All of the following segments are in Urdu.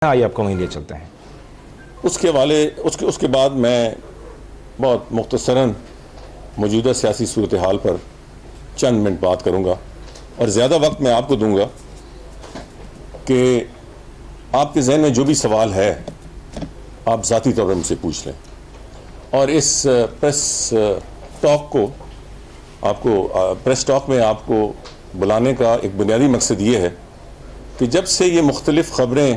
آئیے آپ کو وہیں لے چلتے ہیں۔ اس کے بعد میں بہت مختصراً موجودہ سیاسی صورتحال پر چند منٹ بات کروں گا، اور زیادہ وقت میں آپ کو دوں گا کہ آپ کے ذہن میں جو بھی سوال ہے آپ ذاتی طور پر مجھ سے پوچھ لیں، اور اس پریس ٹاک میں آپ کو بلانے کا ایک بنیادی مقصد یہ ہے کہ جب سے یہ مختلف خبریں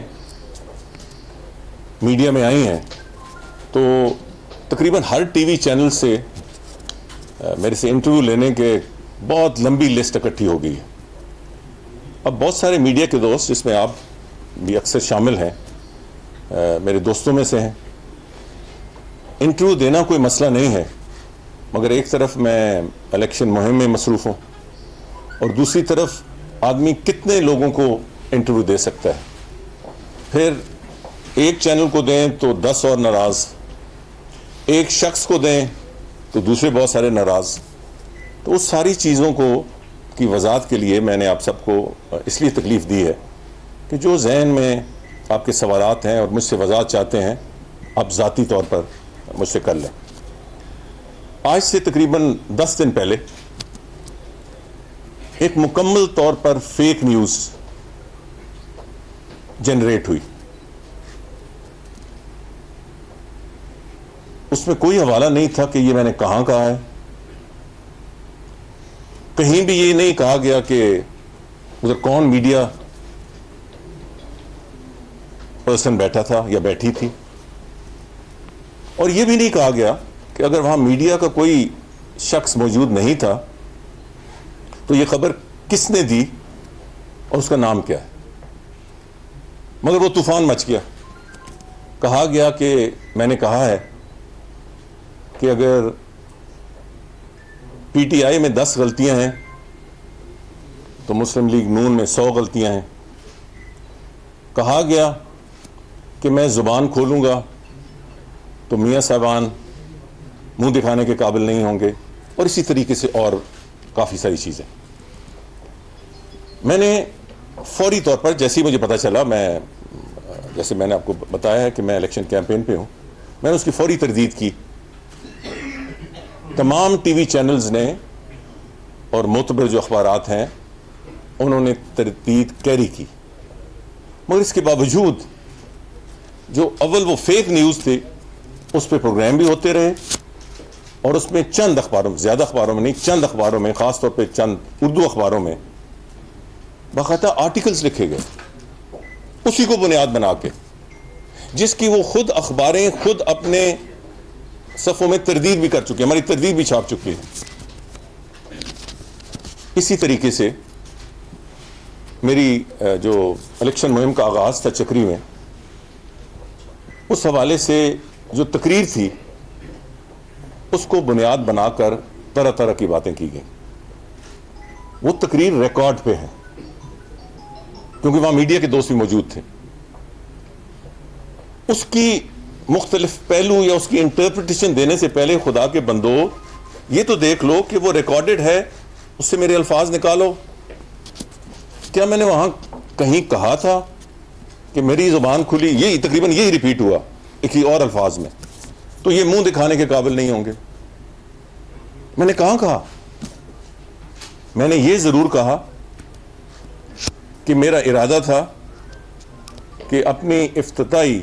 میڈیا میں آئی ہیں تو تقریباً ہر ٹی وی چینل سے میرے سے انٹرویو لینے کے بہت لمبی لسٹ اکٹھی ہو گئی ہے۔ اب بہت سارے میڈیا کے دوست، جس میں آپ بھی اکثر شامل ہیں، میرے دوستوں میں سے ہیں۔ انٹرویو دینا کوئی مسئلہ نہیں ہے، مگر ایک طرف میں الیکشن مہم میں مصروف ہوں، اور دوسری طرف آدمی کتنے لوگوں کو انٹرویو دے سکتا ہے؟ پھر ایک چینل کو دیں تو 10 اور ناراض، ایک شخص کو دیں تو دوسرے بہت سارے ناراض۔ تو اس ساری چیزوں کی وضاحت کے لیے میں نے آپ سب کو اس لیے تکلیف دی ہے کہ جو ذہن میں آپ کے سوالات ہیں اور مجھ سے وضاحت چاہتے ہیں، آپ ذاتی طور پر مجھ سے کر لیں۔ آج سے تقریباً 10 دن پہلے ایک مکمل طور پر فیک نیوز جنریٹ ہوئی۔ اس میں کوئی حوالہ نہیں تھا کہ یہ میں نے کہاں کہا ہے، کہیں بھی یہ نہیں کہا گیا کہ ادھر کون میڈیا پرسن بیٹھا تھا یا بیٹھی تھی، اور یہ بھی نہیں کہا گیا کہ اگر وہاں میڈیا کا کوئی شخص موجود نہیں تھا تو یہ خبر کس نے دی اور اس کا نام کیا ہے۔ مگر وہ طوفان مچ گیا۔ کہا گیا کہ میں نے کہا ہے کہ اگر پی ٹی آئی میں 10 غلطیاں ہیں تو مسلم لیگ نون میں 100 غلطیاں ہیں۔ کہا گیا کہ میں زبان کھولوں گا تو میاں صاحبان منہ دکھانے کے قابل نہیں ہوں گے، اور اسی طریقے سے اور کافی ساری چیزیں۔ میں نے فوری طور پر جیسے ہی مجھے پتا چلا، جیسے میں نے آپ کو بتایا ہے کہ میں الیکشن کیمپین پہ ہوں، میں نے اس کی فوری تردید کی۔ تمام ٹی وی چینلز نے اور معتبر جو اخبارات ہیں انہوں نے تردید کیری کی، مگر اس کے باوجود جو اول وہ فیک نیوز تھی اس پہ پروگرام بھی ہوتے رہے، اور اس میں چند اخباروں، زیادہ اخباروں میں نہیں، چند اخباروں میں، خاص طور پہ چند اردو اخباروں میں باقاعدہ آرٹیکلز لکھے گئے اسی کو بنیاد بنا کے، جس کی وہ خود اخباریں خود اپنے صفوں میں تردید بھی کر چکی ہیں، ہماری تردید بھی چھاپ چکی ہے۔ اسی طریقے سے میری جو الیکشن مہم کا آغاز تھا چکری میں، اس حوالے سے جو تقریر تھی اس کو بنیاد بنا کر طرح طرح کی باتیں کی گئیں۔ وہ تقریر ریکارڈ پہ ہے کیونکہ وہاں میڈیا کے دوست بھی موجود تھے۔ اس کی مختلف پہلو یا اس کی انٹرپریٹیشن دینے سے پہلے خدا کے بندو یہ تو دیکھ لو کہ وہ ریکارڈڈ ہے، اس سے میرے الفاظ نکالو۔ کیا میں نے وہاں کہیں کہا تھا کہ میری زبان کھلی؟ یہی تقریباً یہی ریپیٹ ہوا ایک ہی اور الفاظ میں، تو یہ منہ دکھانے کے قابل نہیں ہوں گے۔ میں نے کہاں کہا؟ میں نے یہ ضرور کہا کہ میرا ارادہ تھا کہ اپنی افتتاحی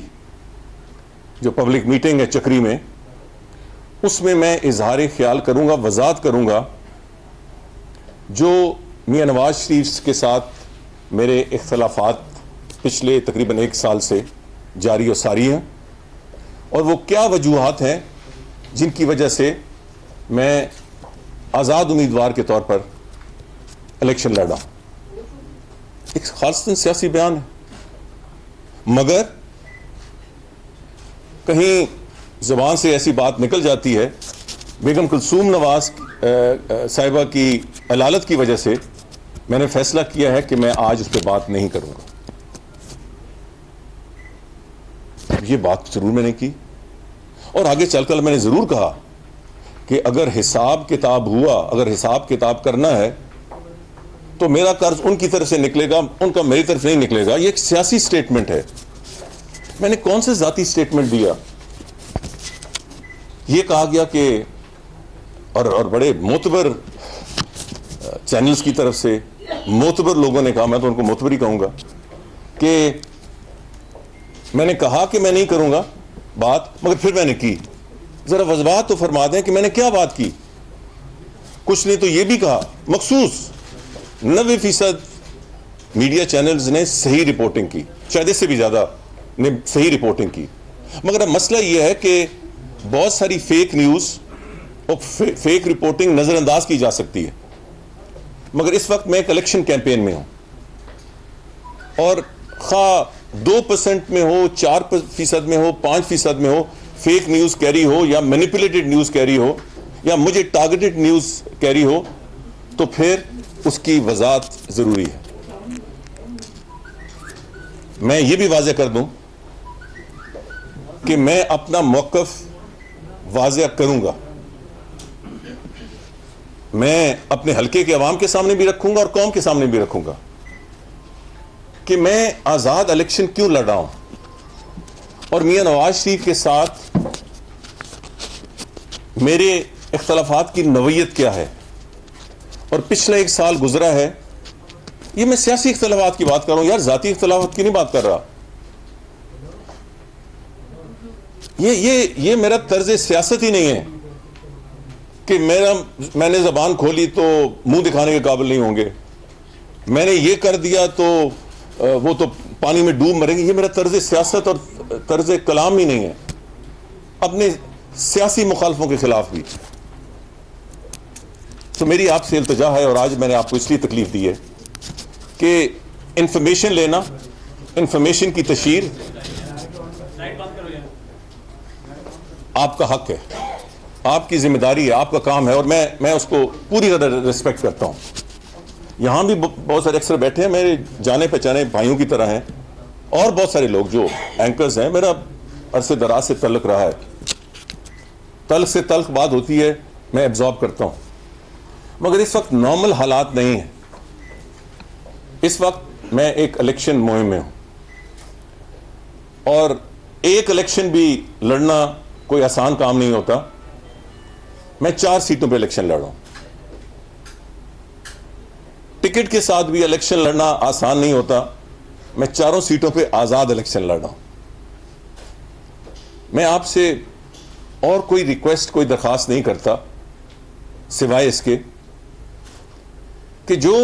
جو پبلک میٹنگ ہے چکری میں، اس میں اظہار خیال کروں گا، وضاحت کروں گا جو میاں نواز شریف کے ساتھ میرے اختلافات پچھلے تقریباً 1 سال سے جاری و ساری ہیں، اور وہ کیا وجوہات ہیں جن کی وجہ سے میں آزاد امیدوار کے طور پر الیکشن لڑا۔ ایک خالصتاً سیاسی بیان ہے، مگر کہیں زبان سے ایسی بات نکل جاتی ہے بیگم کلثوم نواز صاحبہ کی علالت کی وجہ سے میں نے فیصلہ کیا ہے کہ میں آج اس پہ بات نہیں کروں گا۔ یہ بات ضرور میں نے کی، اور آگے چل کر میں نے ضرور کہا کہ اگر حساب کتاب ہوا، اگر حساب کتاب کرنا ہے تو میرا قرض ان کی طرف سے نکلے گا، ان کا میری طرف نہیں نکلے گا۔ یہ ایک سیاسی سٹیٹمنٹ ہے، میں نے کون سے ذاتی سٹیٹمنٹ دیا؟ یہ کہا گیا کہ اور بڑے معتبر چینلز کی طرف سے معتبر لوگوں نے کہا، میں تو ان کو معتبر ہی کہوں گا، کہ میں نے کہا کہ میں نہیں کروں گا بات، مگر پھر میں نے کی۔ ذرا وضاحت تو فرما دیں کہ میں نے کیا بات کی۔ کچھ نے تو یہ بھی کہا مخصوص 90% میڈیا چینلز نے صحیح رپورٹنگ کی، شاید اس سے بھی زیادہ نے صحیح رپورٹنگ کی، مگر اب مسئلہ یہ ہے کہ بہت ساری فیک نیوز اور فیک رپورٹنگ نظر انداز کی جا سکتی ہے۔ مگر اس وقت میں ایک الیکشن کیمپین میں ہوں، اور خواہ 2% میں ہو، 4% میں ہو، 5% میں ہو، فیک نیوز کیری ہو یا مینیپولیٹڈ نیوز کیری ہو یا مجھے ٹارگیٹڈ نیوز کیری ہو، تو پھر اس کی وضاحت ضروری ہے۔ میں یہ بھی واضح کر دوں کہ میں اپنا موقف واضح کروں گا، میں اپنے حلقے کے عوام کے سامنے بھی رکھوں گا اور قوم کے سامنے بھی رکھوں گا کہ میں آزاد الیکشن کیوں لڑ رہا ہوں، اور میاں نواز شریف کے ساتھ میرے اختلافات کی نوعیت کیا ہے، اور پچھلا 1 سال گزرا ہے۔ یہ میں سیاسی اختلافات کی بات کر رہا ہوں یار، ذاتی اختلافات کی نہیں بات کر رہا۔ یہ میرا طرز سیاست ہی نہیں ہے کہ میں نے زبان کھولی تو منہ دکھانے کے قابل نہیں ہوں گے، میں نے یہ کر دیا تو وہ تو پانی میں ڈوب مریں گے۔ یہ میرا طرز سیاست اور طرز کلام ہی نہیں ہے، اپنے سیاسی مخالفوں کے خلاف بھی۔ تو میری آپ سے التجا ہے، اور آج میں نے آپ کو اس لیے تکلیف دی ہے کہ انفارمیشن لینا، انفارمیشن کی تشہیر آپ کا حق ہے، آپ کی ذمہ داری ہے، آپ کا کام ہے، اور میں اس کو پوری طرح ریسپیکٹ کرتا ہوں۔ یہاں بھی بہت سارے اکثر بیٹھے ہیں، میرے جانے پہچانے بھائیوں کی طرح ہیں، اور بہت سارے لوگ جو اینکرز ہیں، میرا عرصے دراز سے تعلق رہا ہے۔ تلخ سے تلخ بات ہوتی ہے، میں ایبزارب کرتا ہوں، مگر اس وقت نارمل حالات نہیں ہیں۔ اس وقت میں ایک الیکشن مہم میں ہوں، اور ایک الیکشن بھی لڑنا کوئی آسان کام نہیں ہوتا۔ میں 4 سیٹوں پہ الیکشن لڑ رہا ہوں، ٹکٹ کے ساتھ بھی الیکشن لڑنا آسان نہیں ہوتا۔ میں 4 سیٹوں پہ آزاد الیکشن لڑ رہا ہوں۔ میں آپ سے اور کوئی ریکویسٹ، کوئی درخواست نہیں کرتا سوائے اس کے کہ جو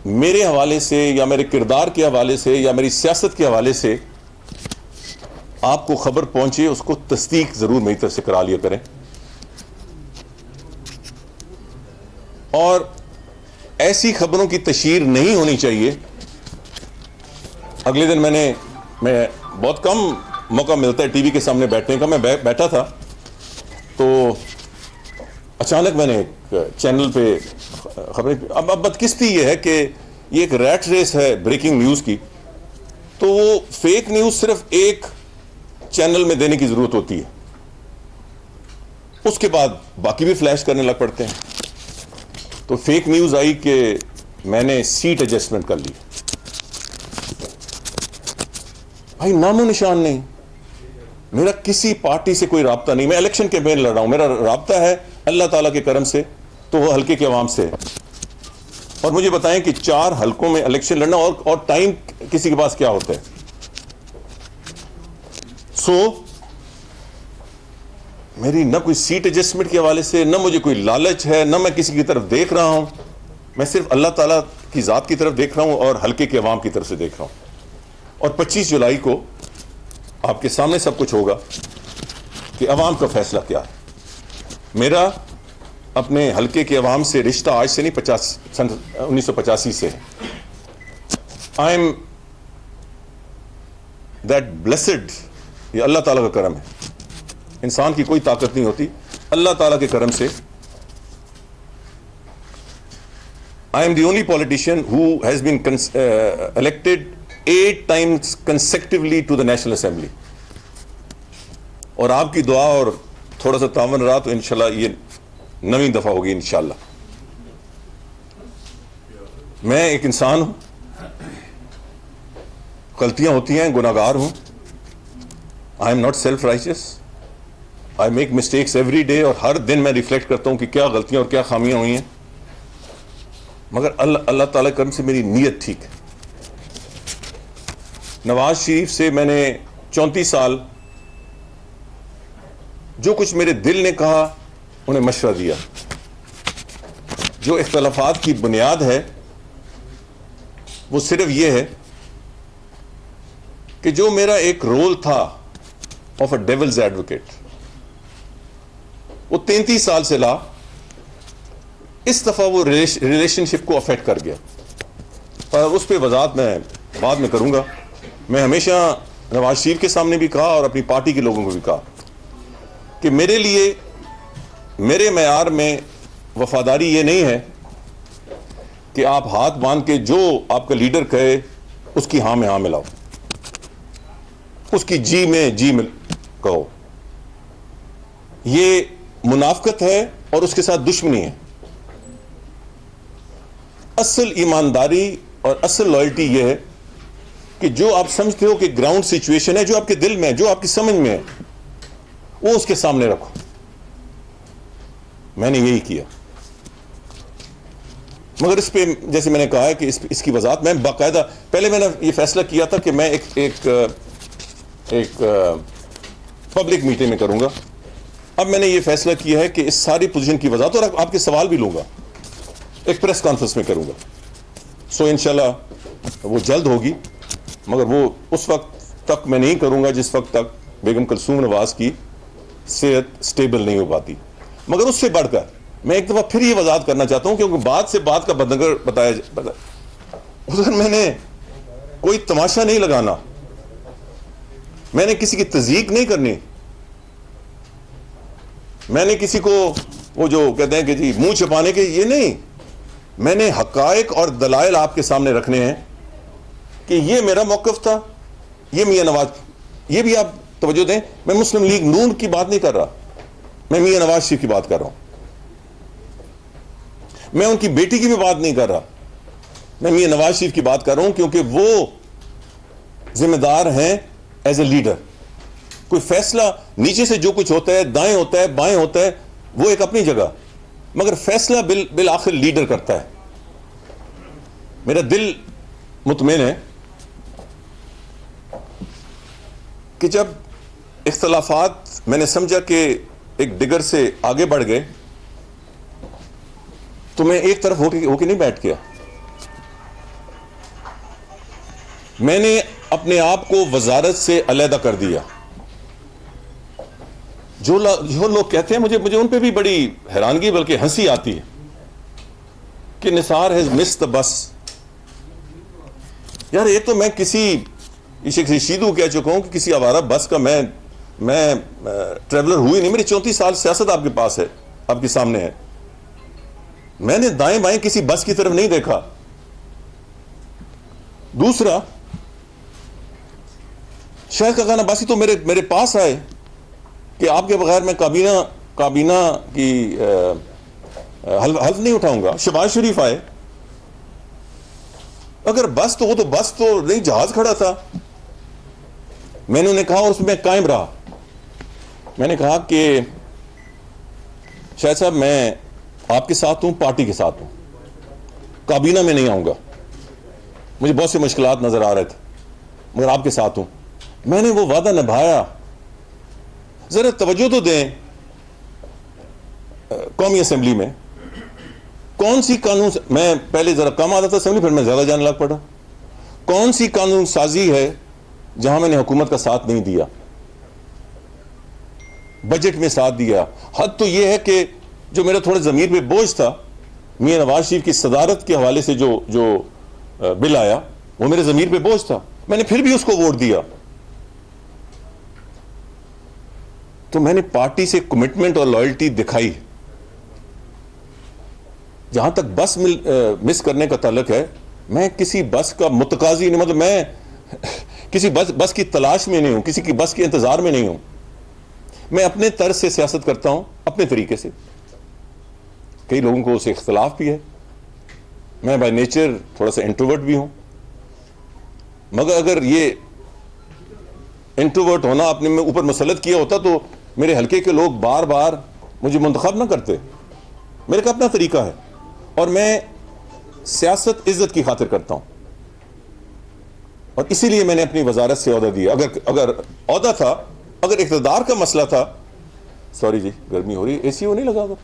میرے حوالے سے یا میرے کردار کے حوالے سے یا میری سیاست کے حوالے سے آپ کو خبر پہنچے، اس کو تصدیق ضرور میری طرف سے کرا لیا کریں۔ اور ایسی خبروں کی تشہیر نہیں ہونی چاہیے۔ اگلے دن میں بہت کم موقع ملتا ہے ٹی وی کے سامنے بیٹھنے کا، میں بیٹھا تھا تو اچانک میں نے ایک چینل پہ خبریں، اب بدقسمتی یہ ہے کہ یہ ایک ریٹ ریس ہے بریکنگ نیوز کی، تو وہ فیک نیوز صرف ایک چینل میں دینے کی ضرورت ہوتی ہے، اس کے بعد باقی بھی فلیش کرنے لگ پڑتے ہیں۔ تو فیک نیوز آئی کہ میں نے سیٹ ایڈجسٹمنٹ کر لی۔ بھائی نام و نشان نہیں، میرا کسی پارٹی سے کوئی رابطہ نہیں، میں الیکشن کیمپین لڑ رہا ہوں، میرا رابطہ ہے اللہ تعالیٰ کے کرم سے تو وہ حلقے کے عوام سے ہے۔ اور مجھے بتائیں کہ 4 حلقوں میں الیکشن لڑنا اور ٹائم کسی کے پاس کیا ہوتا ہے؟ میری نہ کوئی سیٹ ایڈجسٹمنٹ کے حوالے سے، نہ مجھے کوئی لالچ ہے، نہ میں کسی کی طرف دیکھ رہا ہوں، میں صرف اللہ تعالیٰ کی ذات کی طرف دیکھ رہا ہوں اور حلقے کے عوام کی طرف سے دیکھ رہا ہوں۔ اور 25 جولائی کو آپ کے سامنے سب کچھ ہوگا کہ عوام کا فیصلہ کیا ہے۔ میرا اپنے حلقے کے عوام سے رشتہ آج سے نہیں، 1985 سے ہے۔ آئی ایم دیٹ بلیسڈ، یہ اللہ تعالیٰ کا کرم ہے، انسان کی کوئی طاقت نہیں ہوتی، اللہ تعالیٰ کے کرم سے I am the only politician who has been elected 8 times consecutively to the National Assembly. اور آپ کی دعا اور تھوڑا سا تعاون رہا تو انشاءاللہ یہ 9ویں دفعہ ہوگی انشاءاللہ۔ میں ایک انسان ہوں، غلطیاں ہوتی ہیں، گناہگار ہوں، I am not self رائچس. I make mistakes every day, اور ہر دن میں ریفلیکٹ کرتا ہوں کہ کیا غلطیاں اور کیا خامیاں ہوئی ہیں, مگر اللہ تعالیٰ کرم سے میری نیت ٹھیک ہے. نواز شریف سے میں نے 34 سال جو کچھ میرے دل نے کہا انہیں مشورہ دیا. جو اختلافات کی بنیاد ہے وہ صرف یہ ہے کہ جو میرا ایک رول تھا آف اے ڈیولز ایڈوکیٹ, وہ 33 سال سے لا اس دفعہ وہ ریلیشن شپ کو افیکٹ کر گیا. اور اس پہ وضاحت میں بعد میں کروں گا. میں ہمیشہ نواز شریف کے سامنے بھی کہا اور اپنی پارٹی کے لوگوں کو بھی کہا کہ میرے لیے میرے معیار میں وفاداری یہ نہیں ہے کہ آپ ہاتھ باندھ کے جو آپ کا لیڈر کہے اس کی ہاں میں ہاں ملاؤ, اس کی جی میں جی مل کہو. یہ منافقت ہے اور اس کے ساتھ دشمنی ہے. اصل ایمانداری اور اصل لائلٹی یہ ہے کہ جو آپ سمجھتے ہو کہ گراؤنڈ سچویشن ہے, جو آپ کے دل میں ہے, جو آپ کی سمجھ میں ہے, وہ اس کے سامنے رکھو. میں نے یہی کیا. مگر اس پہ جیسے میں نے کہا ہے کہ اس کی وضاحت میں باقاعدہ, پہلے میں نے یہ فیصلہ کیا تھا کہ میں ایک پبلک میٹنگ میں کروں گا. اب میں نے یہ فیصلہ کیا ہے کہ اس ساری پوزیشن کی وضاحت, اور آپ کے سوال بھی لوں گا, ایک پریس کانفرنس میں کروں گا. سو انشاءاللہ وہ جلد ہوگی, مگر وہ اس وقت تک میں نہیں کروں گا جس وقت تک بیگم کلثوم نواز کی صحت سٹیبل نہیں ہو پاتی. مگر اس سے بڑھ کر میں ایک دفعہ پھر یہ وضاحت کرنا چاہتا ہوں, کیونکہ بات سے بات کا بدنگر بتایا ادھر میں نے کوئی تماشا نہیں لگانا, میں نے کسی کی تذیق نہیں کرنی, میں نے کسی کو وہ جو کہتے ہیں کہ جی منہ چھپانے کے, یہ نہیں. میں نے حقائق اور دلائل آپ کے سامنے رکھنے ہیں کہ یہ میرا موقف تھا, یہ میاں نواز. یہ بھی آپ توجہ دیں, میں مسلم لیگ نون کی بات نہیں کر رہا, میں میاں نواز شریف کی بات کر رہا ہوں. میں ان کی بیٹی کی بھی بات نہیں کر رہا, میں میاں نواز شریف کی بات کر رہا ہوں, کیونکہ وہ ذمہ دار ہیں ایز اے لیڈر. کوئی فیصلہ نیچے سے جو کچھ ہوتا ہے, دائیں ہوتا ہے بائیں ہوتا ہے, وہ ایک اپنی جگہ, مگر فیصلہ بالآخر لیڈر کرتا ہے. میرا دل مطمئن ہے کہ جب اختلافات میں نے سمجھا کہ ایک ڈگر سے آگے بڑھ گئے تو میں ایک طرف ہو کے نہیں بیٹھ گیا. میں نے اپنے آپ کو وزارت سے علیحدہ کر دیا. جو لوگ کہتے ہیں, مجھے ان پہ بھی بڑی حیرانگی بلکہ ہنسی آتی ہے کہ نثار ہیز مسڈ دی بس. یار ایک تو میں کسی شیدو کہہ چکا ہوں کہ کسی آوارہ بس کا میں ٹریولر ہوئی نہیں. میری 34 سال سیاست آپ کے پاس ہے, آپ کے سامنے ہے. میں نے دائیں بائیں کسی بس کی طرف نہیں دیکھا. دوسرا, شاہد خاقان عباسی تو میرے پاس آئے کہ آپ کے بغیر میں کابینہ کی حلف نہیں اٹھاؤں گا. شہباز شریف آئے. اگر بس تو وہ تو بس تو نہیں, جہاز کھڑا تھا. میں نے انہیں کہا, اور اس میں قائم رہا, میں نے کہا کہ شاہد صاحب میں آپ کے ساتھ ہوں, پارٹی کے ساتھ ہوں, کابینہ میں نہیں آؤں گا. مجھے بہت سے مشکلات نظر آ رہے تھے, مگر آپ کے ساتھ ہوں. میں نے وہ وعدہ نبھایا. ذرا توجہ تو دیں, قومی اسمبلی میں کون سی قانون, میں پہلے ذرا کم آتا تھا اسمبلی, پھر میں زیادہ جانے لگ پڑا. کون سی قانون سازی ہے جہاں میں نے حکومت کا ساتھ نہیں دیا, بجٹ میں ساتھ دیا. حد تو یہ ہے کہ جو میرا تھوڑا ضمیر پہ بوجھ تھا, میاں نواز شریف کی صدارت کے حوالے سے جو بل آیا, وہ میرے ضمیر پہ بوجھ تھا, میں نے پھر بھی اس کو ووٹ دیا. تو میں نے پارٹی سے کمٹمنٹ اور لائلٹی دکھائی. جہاں تک بس مس کرنے کا تعلق ہے, میں کسی بس کا متقاضی نہیں, مطلب میں کسی بس کی تلاش میں نہیں ہوں, کسی کی بس کے انتظار میں نہیں ہوں. میں اپنے طرز سے سیاست کرتا ہوں, اپنے طریقے سے. کئی لوگوں کو اسے اختلاف بھی ہے. میں بائی نیچر تھوڑا سا انٹروورٹ بھی ہوں, مگر اگر یہ انٹروورٹ ہونا اپنے میں اوپر مسلط کیا ہوتا تو میرے حلقے کے لوگ بار بار مجھے منتخب نہ کرتے. میرے کا اپنا طریقہ ہے اور میں سیاست عزت کی خاطر کرتا ہوں, اور اسی لیے میں نے اپنی وزارت سے عہدہ دیا. اگر عہدہ تھا, اگر اقتدار کا مسئلہ تھا, سوری جی گرمی ہو رہی, اے سی وہ نہیں لگا کر,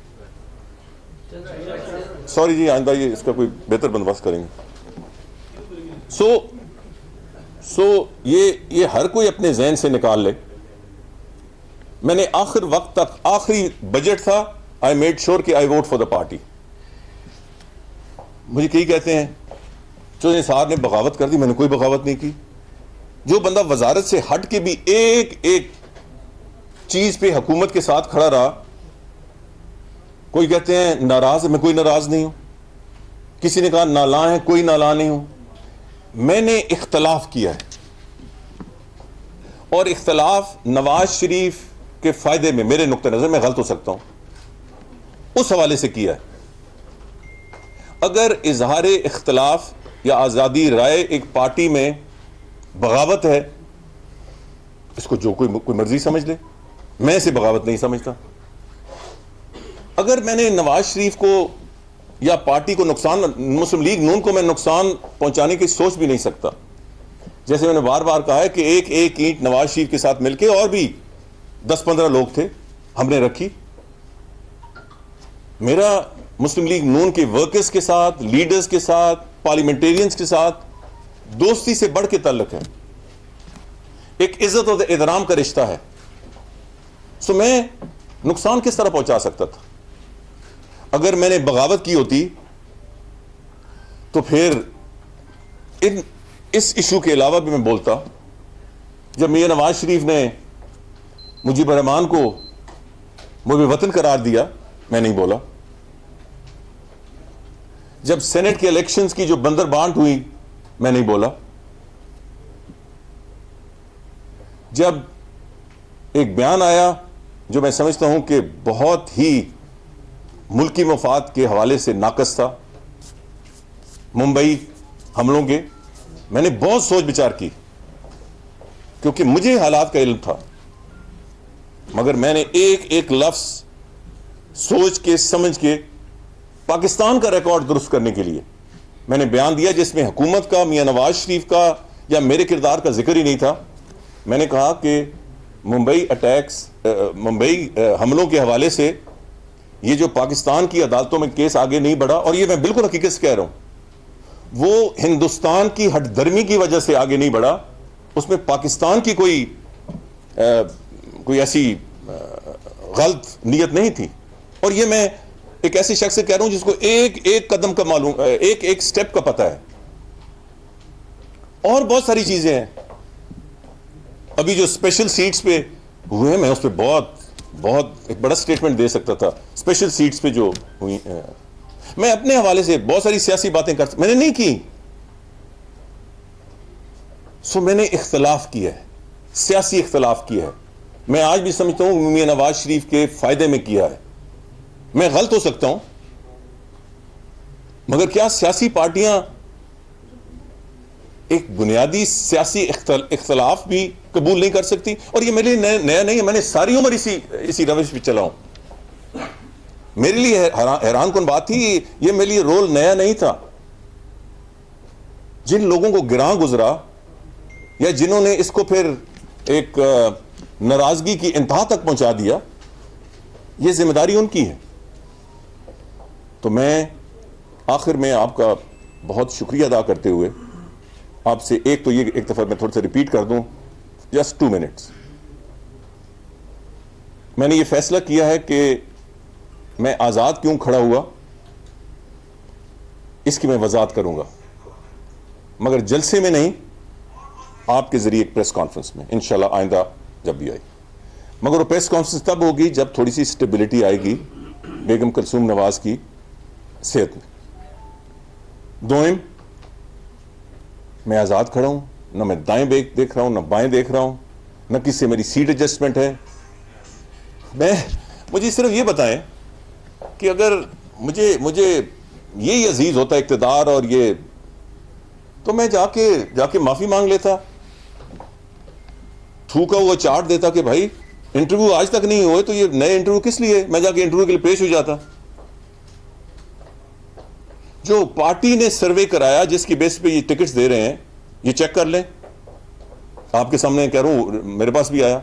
سوری جی آئندہ یہ اس کا کوئی بہتر بندوبست کریں گے. سو یہ ہر کوئی اپنے ذہن سے نکال لے. میں نے آخر وقت تک, آخری بجٹ تھا, آئی میڈ شور کہ آئی ووٹ فار دا پارٹی. مجھے کئی کہتے ہیں چودھری نثار نے بغاوت کر دی, میں نے کوئی بغاوت نہیں کی. جو بندہ وزارت سے ہٹ کے بھی ایک ایک چیز پہ حکومت کے ساتھ کھڑا رہا, کوئی کہتے ہیں ناراض ہے, میں کوئی ناراض نہیں ہوں. کسی نے کہا نالاں ہے, کوئی نالاں نہیں ہوں. میں نے اختلاف کیا ہے, اور اختلاف نواز شریف کے فائدے میں, میرے نقطہ نظر میں غلط ہو سکتا ہوں, اس حوالے سے کیا ہے. اگر اظہار اختلاف یا آزادی رائے ایک پارٹی میں بغاوت ہے, اس کو جو کوئی مرضی سمجھ لے, میں اسے بغاوت نہیں سمجھتا. اگر میں نے نواز شریف کو یا پارٹی کو نقصان, مسلم لیگ نون کو میں نقصان پہنچانے کی سوچ بھی نہیں سکتا. جیسے میں نے بار بار کہا ہے کہ ایک ایک اینٹ نواز شریف کے ساتھ مل کے, اور بھی 10-15 لوگ تھے, ہم نے رکھی. میرا مسلم لیگ نون کے ورکرز کے ساتھ, لیڈرز کے ساتھ, پارلیمنٹیرینز کے ساتھ دوستی سے بڑھ کے تعلق ہے, ایک عزت اور احترام کا رشتہ ہے. سو میں نقصان کس طرح پہنچا سکتا تھا؟ اگر میں نے بغاوت کی ہوتی تو پھر اس ایشو کے علاوہ بھی میں بولتا. جب میاں نواز شریف نے مجیب الرحمان کو محب وطن قرار دیا, میں نہیں بولا. جب سینٹ کے الیکشنز کی جو بندر بانٹ ہوئی, میں نہیں بولا. جب ایک بیان آیا جو میں سمجھتا ہوں کہ بہت ہی ملکی مفاد کے حوالے سے ناقص تھا, ممبئی حملوں کے, میں نے بہت سوچ بچار کی کیونکہ مجھے حالات کا علم تھا, مگر میں نے ایک ایک لفظ سوچ کے سمجھ کے پاکستان کا ریکارڈ درست کرنے کے لیے میں نے بیان دیا, جس میں حکومت کا, میاں نواز شریف کا یا میرے کردار کا ذکر ہی نہیں تھا. میں نے کہا کہ ممبئی اٹیکس, ممبئی حملوں کے حوالے سے یہ جو پاکستان کی عدالتوں میں کیس آگے نہیں بڑھا, اور یہ میں بالکل حقیقت سے کہہ رہا ہوں, وہ ہندوستان کی ہٹ درمی کی وجہ سے آگے نہیں بڑھا, اس میں پاکستان کی کوئی ایسی غلط نیت نہیں تھی. اور یہ میں ایک ایسے شخص سے کہہ رہا ہوں جس کو ایک ایک قدم کا معلوم, ایک ایک سٹیپ کا پتہ ہے. اور بہت ساری چیزیں ہیں. ابھی جو اسپیشل سیٹس پہ ہوئے ہیں, میں اس پہ بہت ایک بڑا سٹیٹمنٹ دے سکتا تھا. اسپیشل سیٹس پہ جو ہوئی, میں اپنے حوالے سے بہت ساری سیاسی باتیں میں نے نہیں کی. سو میں نے اختلاف کیا ہے, سیاسی اختلاف کیا ہے. میں آج بھی سمجھتا ہوں میاں نواز شریف کے فائدے میں کیا ہے. میں غلط ہو سکتا ہوں, مگر کیا سیاسی پارٹیاں ایک بنیادی سیاسی اختلاف بھی قبول نہیں کر سکتی؟ اور یہ میرے لیے نیا نہیں ہے, میں نے ساری عمر اسی روش پہ چلا ہوں. میرے لیے حیران کن بات تھی, یہ میرے لیے رول نیا نہیں تھا. جن لوگوں کو گراں گزرا یا جنہوں نے اس کو پھر ایک ناراضگی کی انتہا تک پہنچا دیا, یہ ذمہ داری ان کی ہے. تو میں آخر میں آپ کا بہت شکریہ ادا کرتے ہوئے آپ سے ایک دفعہ میں تھوڑا سا ریپیٹ کر دوں, جسٹ 2 منٹس. میں نے یہ فیصلہ کیا ہے کہ میں آزاد کیوں کھڑا ہوا, اس کی میں وضاحت کروں گا, مگر جلسے میں نہیں, آپ کے ذریعے ایک پریس کانفرنس میں انشاءاللہ آئندہ جب بھی آئی. مگر وہ پریس کانفرنس تب ہوگی جب تھوڑی سی سٹیبلٹی آئے گی بیگم کلثوم نواز کی صحت میں. دوئم, میں آزاد کھڑا ہوں, نہ میں دائیں دیکھ رہا ہوں, نہ بائیں دیکھ رہا ہوں, نہ کسی سے میری سیٹ ایڈجسٹمنٹ ہے. مجھے صرف یہ بتائیں کہ اگر مجھے یہی عزیز ہوتا اقتدار اور یہ, تو میں جا کے معافی مانگ لیتا, تھوکا ہوا چارٹ دیتا کہ بھائی انٹرویو آج تک نہیں ہوئے تو یہ نئے انٹرویو کس لیے, میں جا کے انٹرویو کے لیے پیش ہو جاتا. جو پارٹی نے سروے کرایا جس کی بیس پہ یہ ٹکٹس دے رہے ہیں, یہ چیک کر لیں, آپ کے سامنے کہہ رہا ہوں, میرے پاس بھی آیا.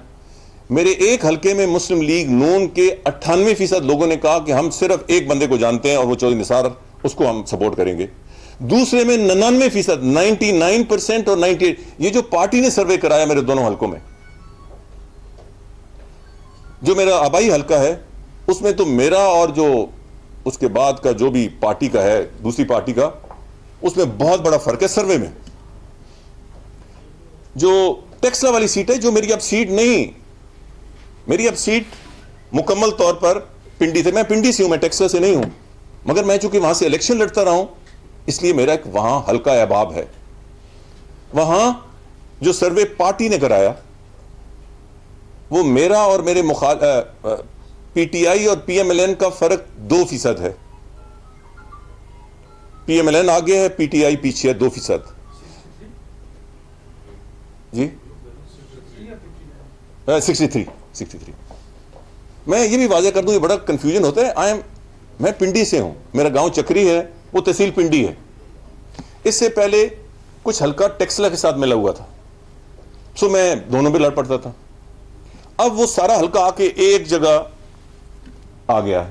میرے ایک حلقے میں مسلم لیگ نون کے 98% لوگوں نے کہا کہ ہم صرف ایک بندے کو جانتے ہیں اور وہ چودھری نثار, اس کو ہم سپورٹ کریں گے. دوسرے میں 99%, 99% اور 98, یہ جو پارٹی نے سروے کرایا میرے دونوں حلقوں میں, جو میرا آبائی حلقہ ہے اس میں تو میرا اور جو اس کے بعد کا جو بھی پارٹی کا ہے, دوسری پارٹی کا, اس میں بہت بڑا فرق ہے سروے میں. جو ٹیکسلا والی سیٹ ہے, جو میری اب سیٹ نہیں, میری اب سیٹ مکمل طور پر پنڈی تھے, میں پنڈی سے ہوں, میں ٹیکسلا سے نہیں ہوں, مگر میں چونکہ وہاں سے الیکشن لڑتا رہا ہوں اس لیے میرا ایک وہاں حلقہ احباب ہے. وہاں جو سروے پارٹی نے کرایا وہ میرا اور میرے پی ٹی آئی اور پی ایم ایل این کا فرق 2% ہے. پی ایم ایل این آگے ہے, پی ٹی آئی پیچھے ہے 2%. جی 63. میں یہ بھی واضح کر دوں, یہ بڑا کنفیوژن ہوتا ہے. میں پنڈی سے ہوں, میرا گاؤں چکری ہے, وہ تحصیل پنڈی ہے. اس سے پہلے کچھ حلقہ ٹیکسلا کے ساتھ ملا ہوا تھا, سو میں دونوں بھی لڑ پڑتا تھا. اب وہ سارا حلقہ آ کے ایک جگہ آ گیا ہے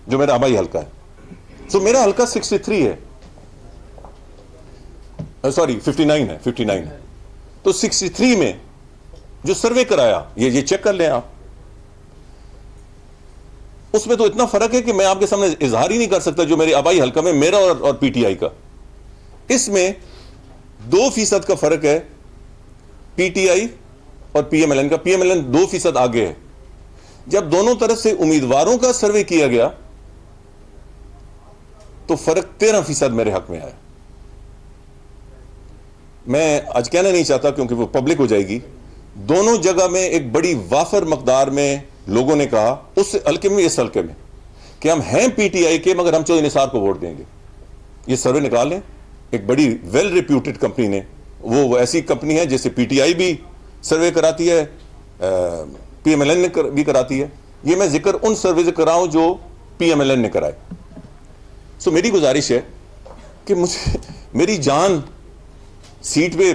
جو میرا آبائی حلقہ ہے. سو میرا حلقہ 63 ہے, سوری 59 ہے, 59 ہے. تو 63 میں جو سروے کرایا, یہ چیک کر لیں آپ, اس میں تو اتنا فرق ہے کہ میں آپ کے سامنے اظہار ہی نہیں کر سکتا. جو میرے آبائی حلقہ میں میرا اور پی ٹی آئی کا, اس میں 2% کا فرق ہے پی ٹی آئی اور پی ایم ایل این کا. پی ایم ایل این 2% آگے ہے. جب دونوں طرف سے امیدواروں کا سروے کیا گیا تو فرق 13% میرے حق میں آیا. میں آج کہنا نہیں چاہتا کیونکہ وہ پبلک ہو جائے گی. دونوں جگہ میں ایک بڑی وافر مقدار میں لوگوں نے کہا, اس حلقے میں اس حلقے میں, کہ ہم ہیں پی ٹی آئی کے مگر ہم چودھری نثار کو ووٹ دیں گے. یہ سروے نکال لیں, ایک بڑی ویل ریپیوٹڈ کمپنی نے, وہ ایسی کمپنی ہے جیسے پی ٹی آئی بھی سروے کراتی ہے, پی ایم ایل این نے بھی کراتی ہے. یہ میں ذکر ان سروے سے کراؤں جو پی ایم ایل این نے کرائے. سو میری گزارش ہے کہ میری جان سیٹ پہ,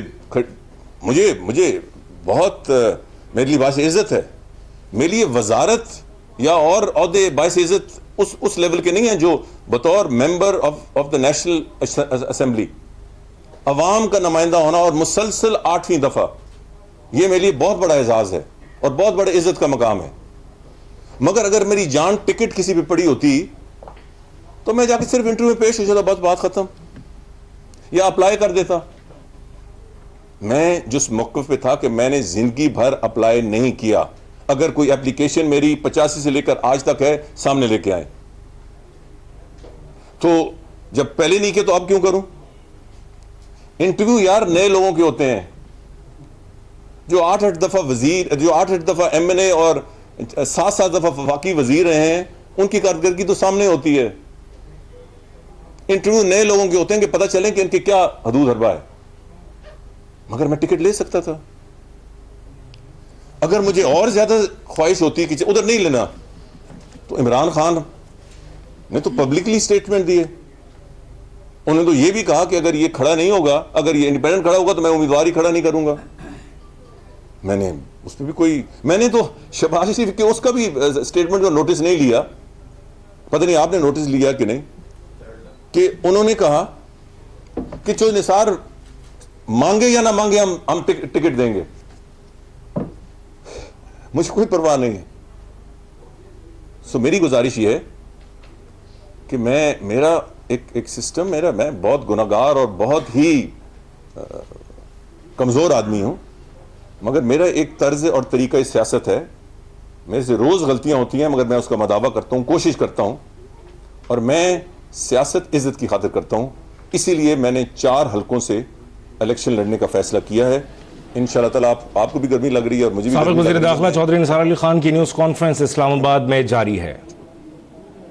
مجھے بہت میرے لیے باعث عزت ہے. میرے لیے وزارت یا اور عہدے باعث عزت اس لیول کے نہیں ہیں جو بطور member of the national assembly عوام کا نمائندہ ہونا, اور مسلسل 8ویں دفعہ, یہ میرے لیے بہت بڑا اعزاز ہے اور بہت بڑے عزت کا مقام ہے. مگر اگر میری جان ٹکٹ کسی پہ پڑی ہوتی تو میں جا کے صرف انٹرویو میں پیش ہو جاتا, بس بات ختم, یا اپلائی کر دیتا. میں جس موقف پہ تھا کہ میں نے زندگی بھر اپلائی نہیں کیا. اگر کوئی اپلیکیشن میری 85 سے لے کر آج تک ہے, سامنے لے کے آئیں. تو جب پہلے نہیں کیا تو اب کیوں کروں؟ انٹرویو یار نئے لوگوں کے ہوتے ہیں, جو 8 دفعہ وزیر, جو 8 دفعہ ایم این اے اور 7 دفعہ وفاقی وزیر رہے ہیں, ان کی کارکردگی تو سامنے ہوتی ہے. انٹرویو نئے لوگوں کے ہوتے ہیں کہ پتہ چلیں کہ ان کی کیا حدود حربہ ہے. مگر میں ٹکٹ لے سکتا تھا. اگر مجھے اور زیادہ خواہش ہوتی کہ ادھر نہیں لینا, تو عمران خان نے تو پبلکلی سٹیٹمنٹ دیے. انہوں نے تو یہ بھی کہا کہ اگر یہ کھڑا نہیں ہوگا, اگر یہ انڈیپینڈنٹ کھڑا ہوگا تو میں امیدوار ہی کھڑا نہیں کروں گا. میں نے اس پہ بھی میں نے تو شہباز شریف کے اس کا بھی سٹیٹمنٹ کا نوٹس نہیں لیا. پتہ نہیں آپ نے نوٹس لیا کہ نہیں, کہ انہوں نے کہا کہ چودھری نثار مانگے یا نہ مانگے ہم ٹکٹ دیں گے. مجھے کوئی پرواہ نہیں ہے. سو میری گزارش یہ ہے کہ میرا ایک سسٹم, میں بہت گناہگار اور بہت ہی کمزور آدمی ہوں, مگر میرا ایک طرز اور طریقہ سیاست ہے. میرے سے روز غلطیاں ہوتی ہیں مگر میں اس کا مداوع کرتا ہوں, کوشش کرتا ہوں, اور میں سیاست عزت کی خاطر کرتا ہوں. اسی لیے میں نے 4 حلقوں سے الیکشن لڑنے کا فیصلہ کیا ہے. انشاءاللہ تعالیٰ آپ کو بھی گرمی لگ رہی ہے اور مجھے بھی. سابق وزیر داخلہ چودھری نثار علی خان کی نیوز کانفرنس اسلام آباد میں جاری ہے.